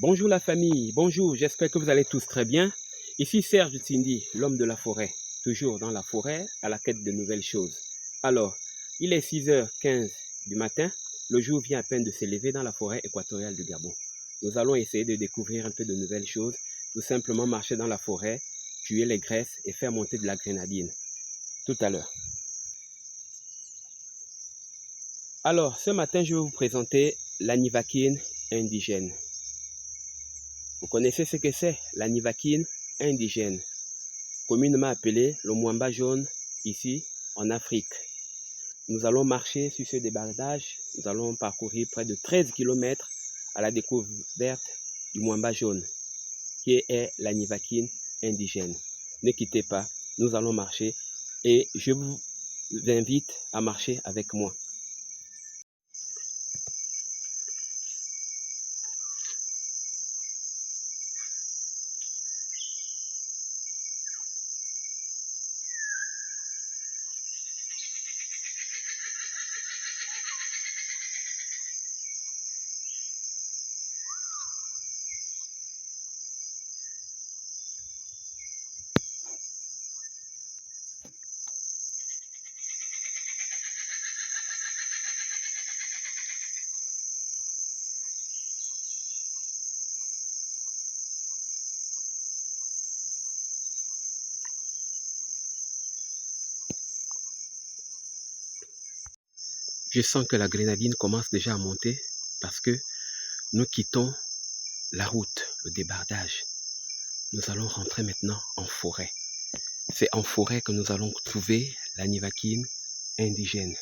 Bonjour la famille, bonjour, j'espère que vous allez tous très bien. Ici Serge Tsindi, l'homme de la forêt, toujours dans la forêt à la quête de nouvelles choses. Alors, il est 6h15 du matin, le jour vient à peine de s'élever dans la forêt équatoriale du Gabon. Nous allons essayer de découvrir un peu de nouvelles choses, tout simplement marcher dans la forêt, tuer les graisses et faire monter de la grenadine. Tout à l'heure. Alors, ce matin, je vais vous présenter l'anivakine indigène. Vous connaissez ce que c'est, l'anivakine indigène, communément appelé le mwamba jaune ici en Afrique. Nous allons marcher sur ce débardage, nous allons parcourir près de 13 km à la découverte du mwamba jaune, qui est l'anivakine indigène. Ne quittez pas, nous allons marcher et je vous invite à marcher avec moi. Je sens que la grenadine commence déjà à monter parce que nous quittons la route, le débardage. Nous allons rentrer maintenant en forêt. C'est en forêt que nous allons trouver l'anivakine indigène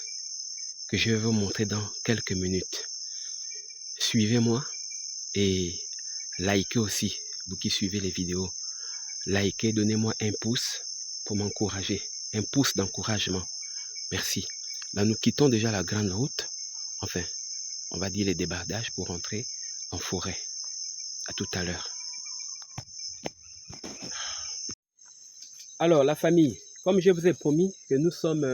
que je vais vous montrer dans quelques minutes. Suivez-moi et likez aussi, vous qui suivez les vidéos. Likez, donnez-moi un pouce pour m'encourager, un pouce d'encouragement. Merci. Là, nous quittons déjà la grande route, enfin, on va dire les débardages pour rentrer en forêt. À tout à l'heure. Alors, la famille, comme je vous ai promis que nous sommes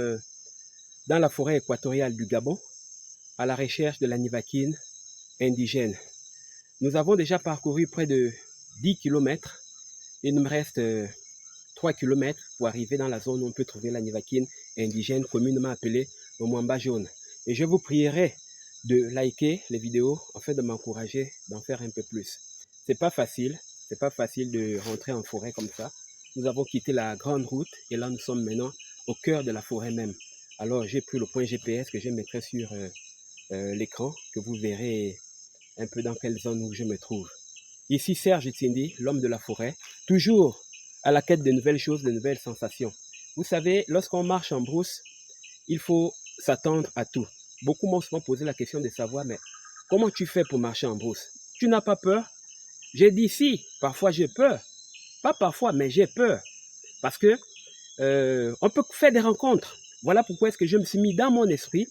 dans la forêt équatoriale du Gabon, à la recherche de l'anivakine indigène. Nous avons déjà parcouru près de 10 km. Il nous reste 3 km pour arriver dans la zone où on peut trouver l'anivakine indigène, communément appelée le mwamba jaune. Et je vous prierai de liker les vidéos afin de m'encourager d'en faire un peu plus. C'est pas facile de rentrer en forêt comme ça. Nous avons quitté la grande route et là nous sommes maintenant au cœur de la forêt même. Alors j'ai pris le point GPS que je mettrai sur l'écran, que vous verrez un peu dans quelle zone où je me trouve. Ici Serge Tsindi, l'homme de la forêt, toujours à la quête de nouvelles choses, de nouvelles sensations. Vous savez, lorsqu'on marche en brousse, il faut s'attendre à tout. Beaucoup m'ont souvent posé la question de savoir, mais comment tu fais pour marcher en brousse? Tu n'as pas peur? J'ai dit si, parfois j'ai peur. Pas parfois, mais j'ai peur. Parce que on peut faire des rencontres. Voilà pourquoi est-ce que je me suis mis dans mon esprit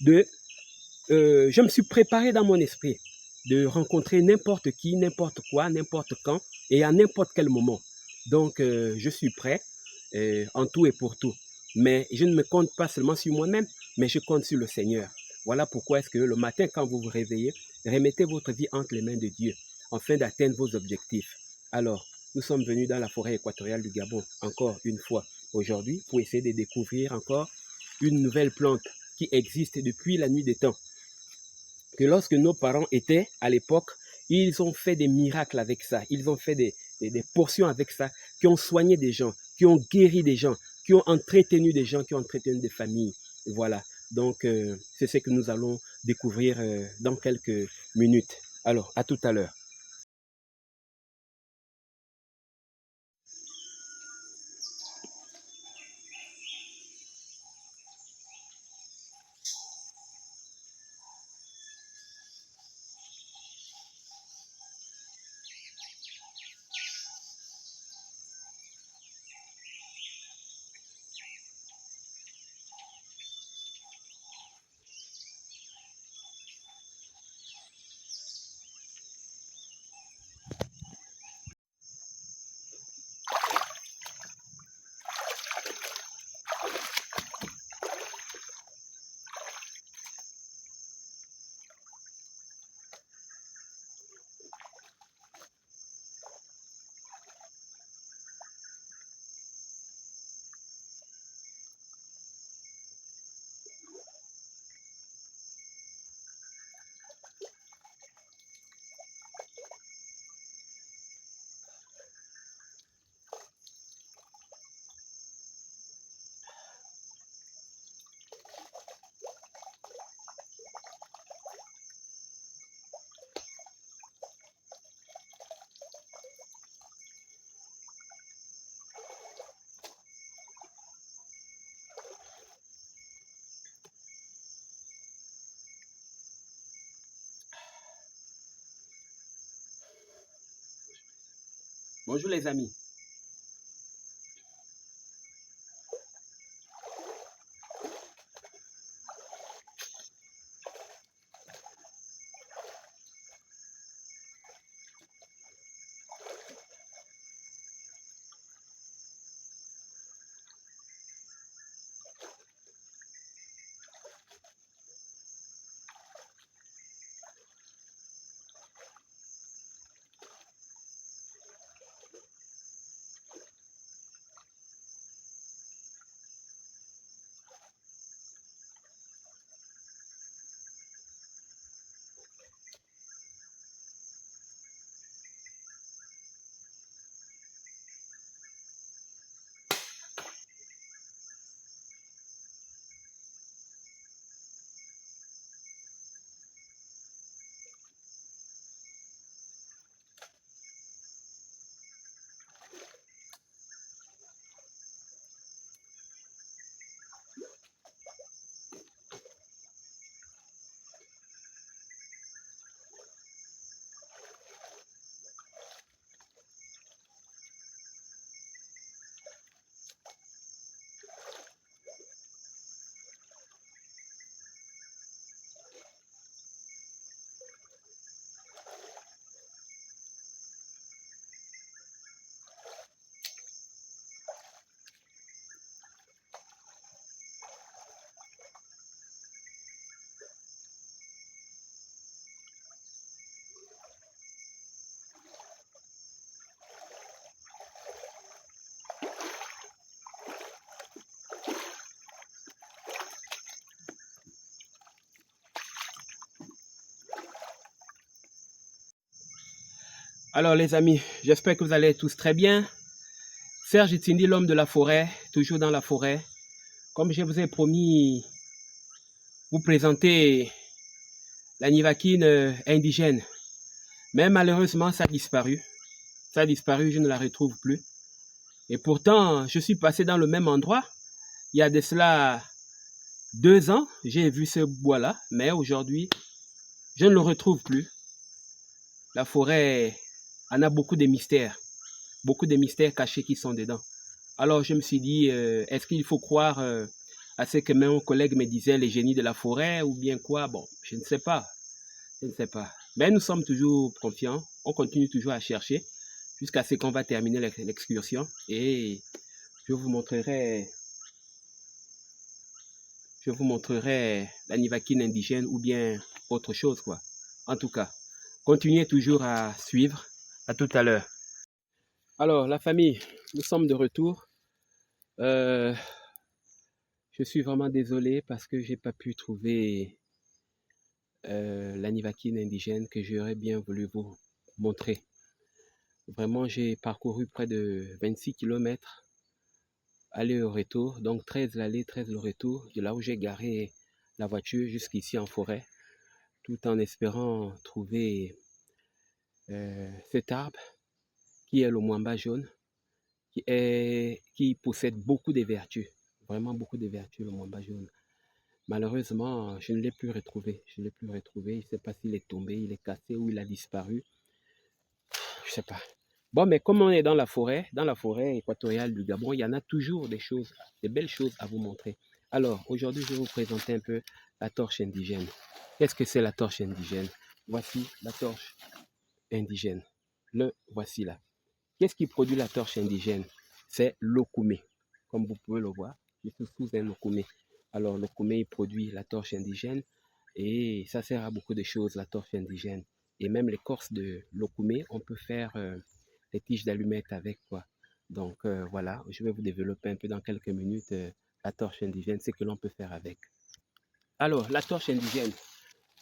je me suis préparé dans mon esprit de rencontrer n'importe qui, n'importe quoi, n'importe quand et à n'importe quel moment. Donc, je suis prêt en tout et pour tout. Mais je ne me compte pas seulement sur moi-même, mais je compte sur le Seigneur. Voilà pourquoi est-ce que le matin, quand vous vous réveillez, remettez votre vie entre les mains de Dieu, afin d'atteindre vos objectifs. Alors, nous sommes venus dans la forêt équatoriale du Gabon, encore une fois, aujourd'hui, pour essayer de découvrir encore une nouvelle plante qui existe depuis la nuit des temps. Que lorsque nos parents étaient à l'époque, ils ont fait des miracles avec ça. Ils ont fait des portions avec ça, qui ont soigné des gens, qui ont guéri des gens, qui ont entretenu des gens, qui ont entretenu des familles. Voilà. Donc, c'est ce que nous allons découvrir dans quelques minutes. Alors, à tout à l'heure. Bonjour les amis. Alors les amis, j'espère que vous allez tous très bien. Serge Itsindi, l'homme de la forêt, toujours dans la forêt. Comme je vous ai promis, vous présenter la Nivakine indigène. Mais malheureusement, ça a disparu. Ça a disparu, je ne la retrouve plus. Et pourtant, je suis passé dans le même endroit. Il y a de cela 2 ans, j'ai vu ce bois-là. Mais aujourd'hui, je ne le retrouve plus. La forêt en a beaucoup de mystères. Beaucoup de mystères cachés qui sont dedans. Alors je me suis dit, est-ce qu'il faut croire à ce que mon collègue me disait, les génies de la forêt, ou bien quoi? Bon, je ne sais pas. Je ne sais pas. Mais nous sommes toujours confiants. On continue toujours à chercher jusqu'à ce qu'on va terminer l'excursion. Et je vous montrerai la Nivakine indigène ou bien autre chose, quoi. En tout cas, continuez toujours à suivre. À tout à l'heure. Alors, la famille, nous sommes de retour. Euh, je suis vraiment désolé parce que j'ai pas pu trouver la Nivakine indigène que j'aurais bien voulu vous montrer. Vraiment, j'ai parcouru près de 26 kilomètres aller au retour, donc 13 l'aller, 13 le retour, de là où j'ai garé la voiture jusqu'ici en forêt, tout en espérant trouver cet arbre qui est le mwamba jaune, qui possède beaucoup de vertus, vraiment beaucoup de vertus, le mwamba jaune. Malheureusement, je ne l'ai plus retrouvé. Je ne l'ai plus retrouvé. Je ne sais pas s'il est tombé, il est cassé ou il a disparu. Je ne sais pas. Bon, mais comme on est dans la forêt équatoriale du Gabon, il y en a toujours des choses, des belles choses à vous montrer. Alors, aujourd'hui, je vais vous présenter un peu la torche indigène. Qu'est-ce que c'est la torche indigène? Voici la torche indigène. Le voici là. Qu'est-ce qui produit la torche indigène? C'est l'okoumé. Comme vous pouvez le voir, je suis sous un okoumé. Alors, l'okoumé produit la torche indigène et ça sert à beaucoup de choses, la torche indigène. Et même l'écorce de l'okoumé, on peut faire des tiges d'allumettes avec, quoi. Donc, voilà, je vais vous développer un peu dans quelques minutes la torche indigène, ce que l'on peut faire avec. Alors, la torche indigène,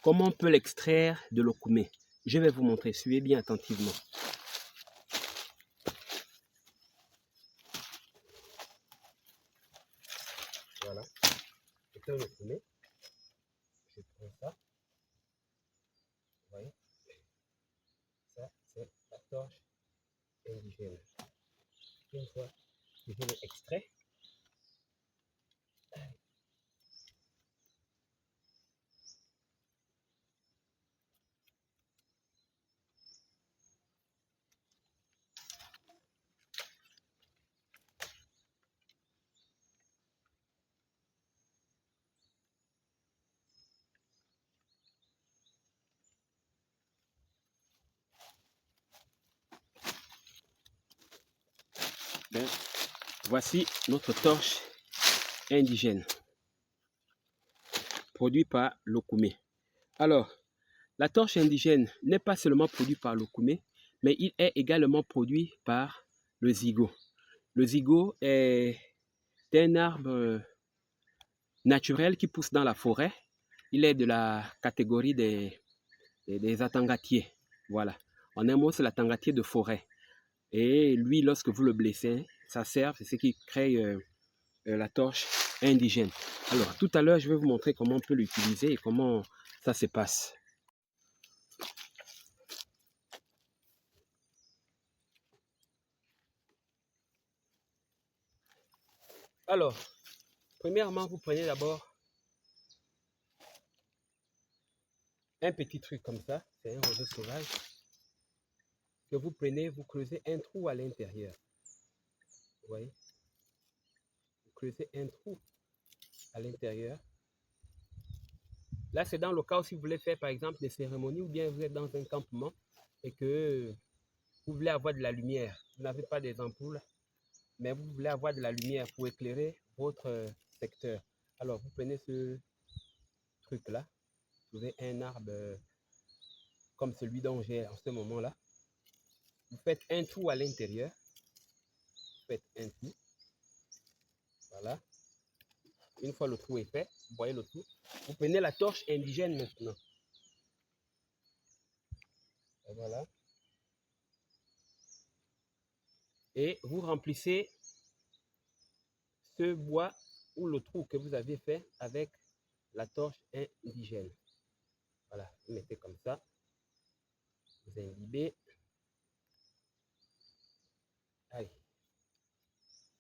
comment on peut l'extraire de l'okoumé? Je vais vous montrer, suivez bien attentivement. Voilà, c'est un okoumé. Je prends ça, vous voyez, ça c'est la torche indigène. Une fois que je l'ai extrait, Ben, voici notre torche indigène, produite par Lokoumé. Alors, la torche indigène n'est pas seulement produite par Lokoumé, mais il est également produit par le zigo. Le zigo est un arbre naturel qui pousse dans la forêt. Il est de la catégorie des atangatiers. Voilà. En un mot, c'est l'atangatier de forêt. Et lui, lorsque vous le blessez, ça sert, c'est ce qui crée la torche indigène. Alors, tout à l'heure, je vais vous montrer comment on peut l'utiliser et comment ça se passe. Alors, premièrement, vous prenez d'abord un petit truc comme ça, c'est un roseau sauvage, que vous prenez, vous creusez un trou à l'intérieur. Vous voyez? Vous creusez un trou à l'intérieur. Là, c'est dans le cas où si vous voulez faire, par exemple, des cérémonies ou bien vous êtes dans un campement et que vous voulez avoir de la lumière. Vous n'avez pas des ampoules, mais vous voulez avoir de la lumière pour éclairer votre secteur. Alors, vous prenez ce truc-là, vous trouvez un arbre comme celui dont j'ai en ce moment-là. Vous faites un trou à l'intérieur. Vous faites un trou. Voilà. Une fois le trou est fait, vous voyez le trou. Vous prenez la torche indigène maintenant. Et voilà. Et vous remplissez ce bois ou le trou que vous avez fait avec la torche indigène. Voilà, vous mettez comme ça. Vous imbibez. Allez.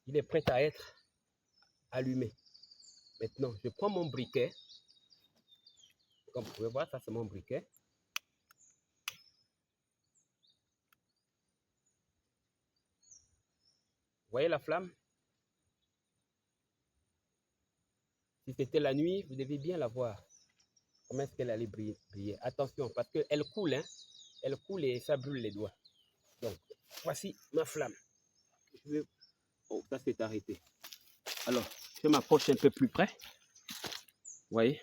Il est prêt à être allumé. Maintenant, je prends mon briquet. Comme vous pouvez voir, ça c'est mon briquet. Vous voyez la flamme? Si c'était la nuit, vous devez bien la voir. Comment est-ce qu'elle allait briller? Attention, parce qu'elle coule, hein? Elle coule et ça brûle les doigts. Donc, voici ma flamme. Je vais... Oh, ça s'est arrêté. Alors, je m'approche un peu plus près. Vous voyez?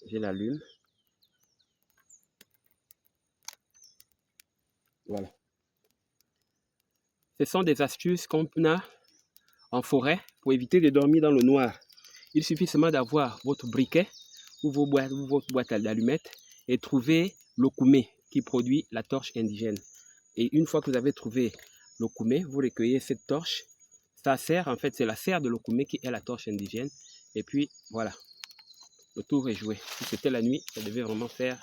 Je l'allume. Voilà. Ce sont des astuces qu'on a en forêt pour éviter de dormir dans le noir. Il suffit seulement d'avoir votre briquet ou votre boîte d'allumettes et trouver l'okoumé qui produit la torche indigène. Et une fois que vous avez trouvé l'okoumé, vous recueillez cette torche. Ça sert, en fait, c'est la serre de l'okoumé qui est la torche indigène. Et puis, voilà, le tour est joué. Si c'était la nuit, ça devait vraiment faire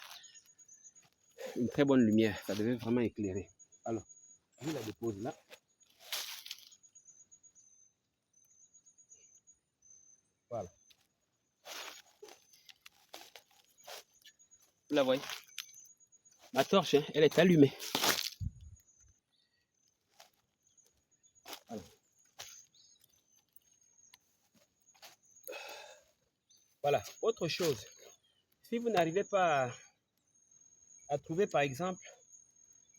une très bonne lumière. Ça devait vraiment éclairer. Alors, je la dépose là. Voilà. Vous la voyez? Ma torche, hein, elle est allumée. Voilà. Voilà. Autre chose, si vous n'arrivez pas à trouver, par exemple,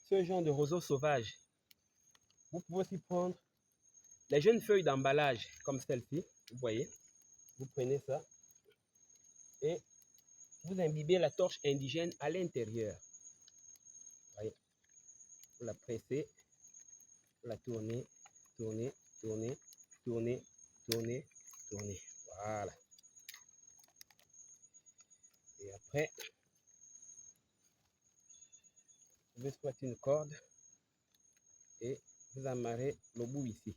ce genre de roseau sauvage, vous pouvez aussi prendre les jeunes feuilles d'emballage comme celle-ci. Vous voyez, vous prenez ça et vous imbibez la torche indigène à l'intérieur. Voyez, vous la pressez, vous la tournez, tournez, tournez, tournez, tournez, tournez. Voilà. Et après, vous exploitez une corde et vous amarrez le bout ici.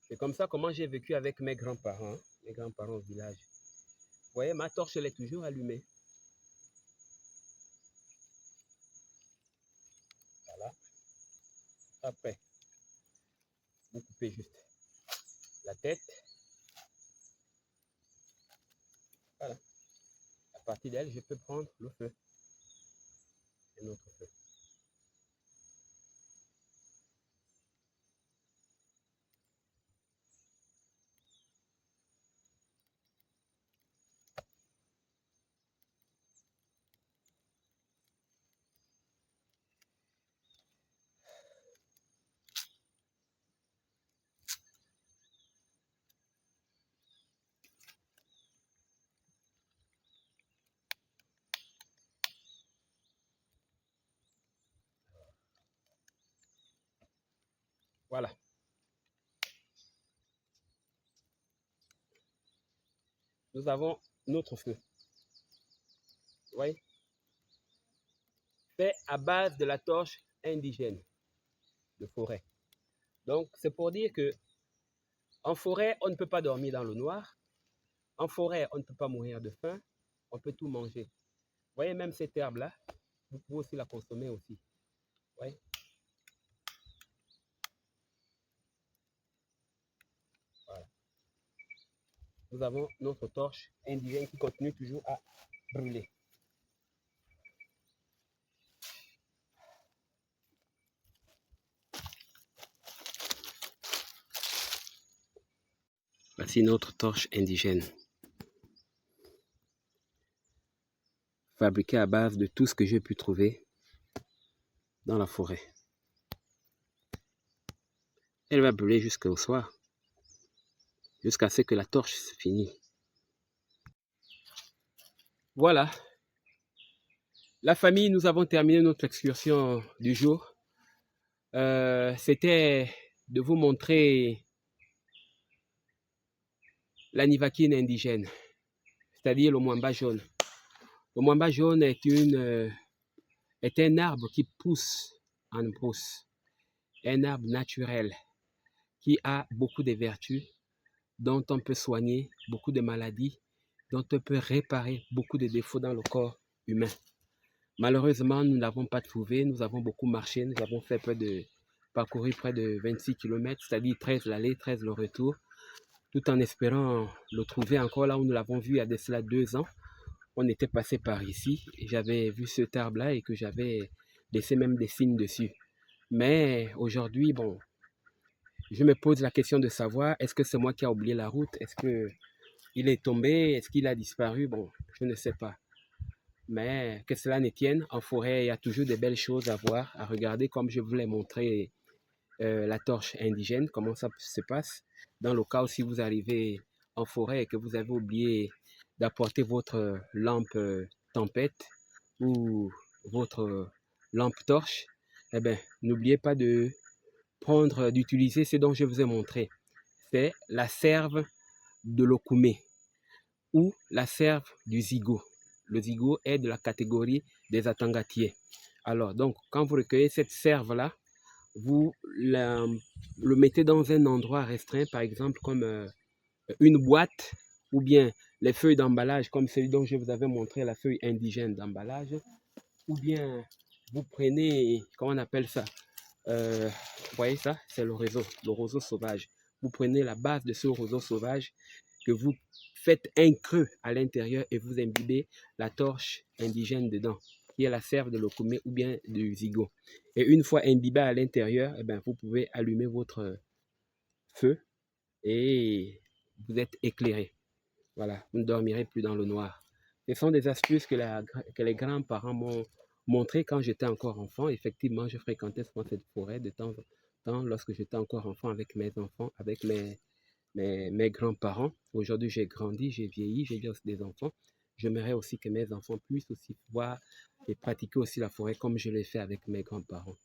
C'est comme ça comment j'ai vécu avec mes grands-parents au village. Vous voyez, ma torche, elle est toujours allumée. Voilà. Après, vous coupez juste la tête. Voilà. À partir d'elle, je peux prendre le feu. Un autre feu. Voilà. Nous avons notre feu. Vous voyez? Fait à base de la torche indigène de forêt. Donc, c'est pour dire que en forêt, on ne peut pas dormir dans le noir. En forêt, on ne peut pas mourir de faim. On peut tout manger. Vous voyez, même cette herbe-là, vous pouvez aussi la consommer aussi. Vous voyez? Voilà. Nous avons notre torche indigène qui continue toujours à brûler. Voici notre torche indigène. Fabriquée à base de tout ce que j'ai pu trouver dans la forêt. Elle va brûler jusqu'au soir, jusqu'à ce que la torche se finisse. Voilà. La famille, nous avons terminé notre excursion du jour. C'était de vous montrer la nivakine indigène, c'est-à-dire le mwamba jaune. Le mwamba jaune est un arbre qui pousse en brousse, un arbre naturel qui a beaucoup de vertus, dont on peut soigner beaucoup de maladies, dont on peut réparer beaucoup de défauts dans le corps humain. Malheureusement, nous n'avons pas trouvé, nous avons beaucoup marché, nous avons fait parcouru près de 26 km, c'est-à-dire 13 l'aller, 13 le retour, tout en espérant le trouver encore là où nous l'avons vu il y a de cela 2 ans. On était passé par ici, et j'avais vu cet arbre-là et que j'avais laissé même des signes dessus. Mais aujourd'hui, bon, je me pose la question de savoir, est-ce que c'est moi qui ai oublié la route? Est-ce qu'il est tombé? Est-ce qu'il a disparu? Bon, je ne sais pas. Mais que cela ne tienne, en forêt, il y a toujours de belles choses à voir, à regarder, comme je vous l'ai montré la torche indigène, comment ça se passe. Dans le cas où si vous arrivez en forêt et que vous avez oublié d'apporter votre lampe tempête ou votre lampe torche, eh bien, n'oubliez pas d'utiliser ce dont je vous ai montré. C'est la serve de l'okoumé ou la serve du zigo. Le zigo est de la catégorie des atangatiers. Alors, donc, quand vous recueillez cette serve-là, vous le mettez dans un endroit restreint, par exemple comme une boîte ou bien les feuilles d'emballage comme celui dont je vous avais montré, la feuille indigène d'emballage, ou bien vous prenez, comment on appelle ça, vous voyez ça, c'est le roseau sauvage. Vous prenez la base de ce roseau sauvage que vous faites un creux à l'intérieur et vous imbibez la torche indigène dedans, qui est la serve de l'okoumé ou bien du zigo. Et une fois imbibé à l'intérieur, eh bien, vous pouvez allumer votre feu et vous êtes éclairé. Voilà, vous ne dormirez plus dans le noir. Ce sont des astuces que les grands-parents m'ont montré quand j'étais encore enfant. Effectivement, je fréquentais souvent cette forêt de temps en temps lorsque j'étais encore enfant avec mes enfants, avec mes grands-parents. Aujourd'hui, j'ai grandi, j'ai vieilli, j'ai aussi des enfants. J'aimerais aussi que mes enfants puissent aussi voir et pratiquer aussi la forêt comme je l'ai fait avec mes grands-parents.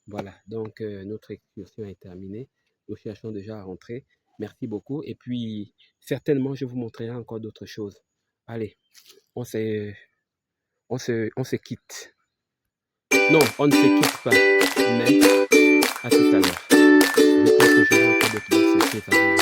Voilà, donc notre excursion est terminée. Nous cherchons déjà à rentrer. Merci beaucoup. Et puis, certainement, je vous montrerai encore d'autres choses. Allez, on se quitte. Non, on ne se quitte pas. Mais à tout à l'heure. Je pense que j'aurai encore d'autres surprises à vous.